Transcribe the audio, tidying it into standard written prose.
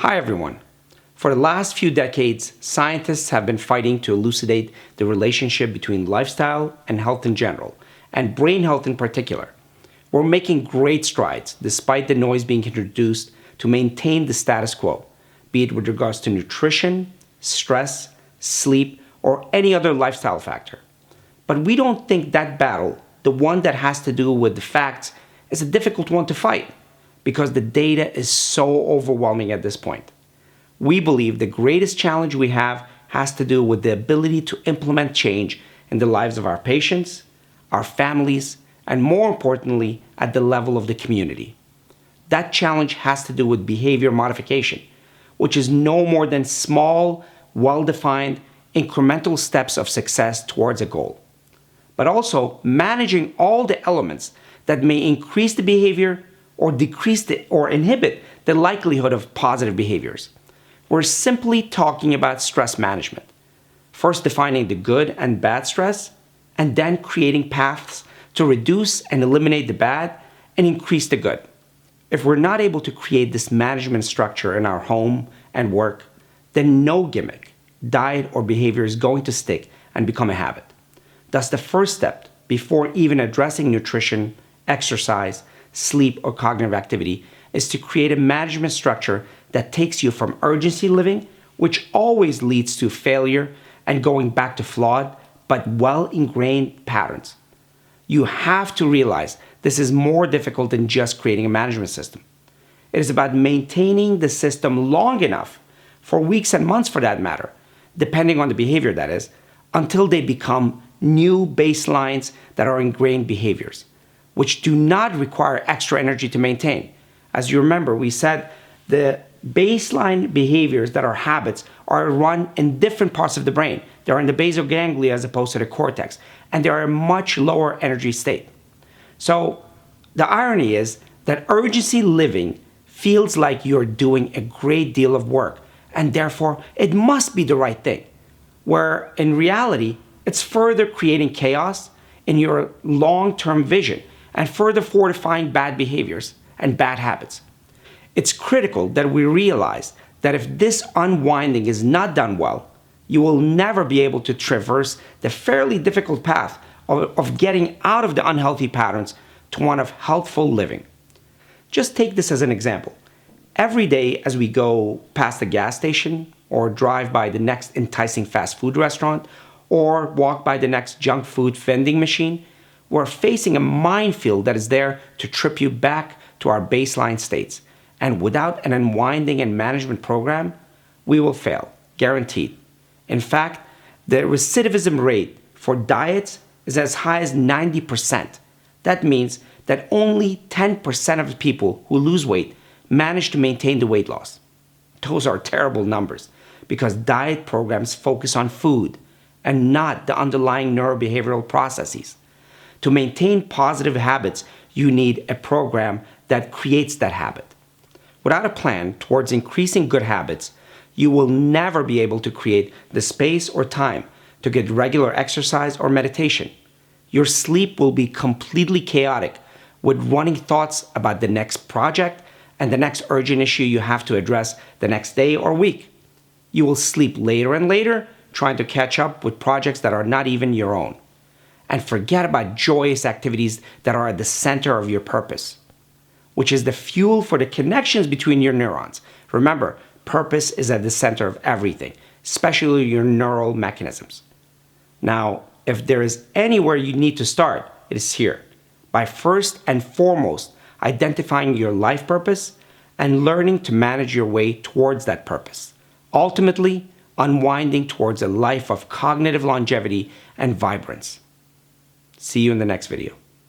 Hi everyone. For the last few decades, scientists have been fighting to elucidate the relationship between lifestyle and health in general, and brain health in particular. We're making great strides despite the noise being introduced to maintain the status quo, be it with regards to nutrition, stress, sleep, or any other lifestyle factor. But we don't think that battle, the one that has to do with the facts, is a difficult one to fight because the data is so overwhelming at this point. We believe the greatest challenge we have has to do with the ability to implement change in the lives of our patients, our families, and more importantly, at the level of the community. That challenge has to do with behavior modification, which is no more than small, well-defined, incremental steps of success towards a goal. But also managing all the elements that may increase the behavior or decrease or inhibit the likelihood of positive behaviors. We're simply talking about stress management. First defining the good and bad stress, and then creating paths to reduce and eliminate the bad and increase the good. If we're not able to create this management structure in our home and work, then no gimmick, diet, or behavior is going to stick and become a habit. Thus, the first step before even addressing nutrition, exercise, sleep, or cognitive activity is to create a management structure that takes you from urgency living, which always leads to failure and going back to flawed but well-ingrained patterns. You have to realize this is more difficult than just creating a management system. It is about maintaining the system long enough, for weeks and months for that matter, depending on the behavior that is, until they become new baselines that are ingrained behaviors, which do not require extra energy to maintain. As you remember, we said the baseline behaviors that are habits are run in different parts of the brain. They're in the basal ganglia as opposed to the cortex, and they're a much lower energy state. So the irony is that urgency living feels like you're doing a great deal of work, and therefore it must be the right thing, where in reality, it's further creating chaos in your long-term vision and further fortifying bad behaviors and bad habits. It's critical that we realize that if this unwinding is not done well, you will never be able to traverse the fairly difficult path of getting out of the unhealthy patterns to one of healthful living. Just take this as an example. Every day as we go past the gas station or drive by the next enticing fast food restaurant or walk by the next junk food vending machine, we're facing a minefield that is there to trip you back to our baseline states. And without an unwinding and management program, we will fail, guaranteed. In fact, the recidivism rate for diets is as high as 90%. That means that only 10% of the people who lose weight manage to maintain the weight loss. Those are terrible numbers because diet programs focus on food and not the underlying neurobehavioral processes. To maintain positive habits, you need a program that creates that habit. Without a plan towards increasing good habits, you will never be able to create the space or time to get regular exercise or meditation. Your sleep will be completely chaotic with running thoughts about the next project and the next urgent issue you have to address the next day or week. You will sleep later and later, trying to catch up with projects that are not even your own. And forget about joyous activities that are at the center of your purpose, which is the fuel for the connections between your neurons. Remember, purpose is at the center of everything, especially your neural mechanisms. Now, if there is anywhere you need to start, it is here, by first and foremost identifying your life purpose and learning to manage your way towards that purpose. Ultimately, unwinding towards a life of cognitive longevity and vibrance. See you in the next video.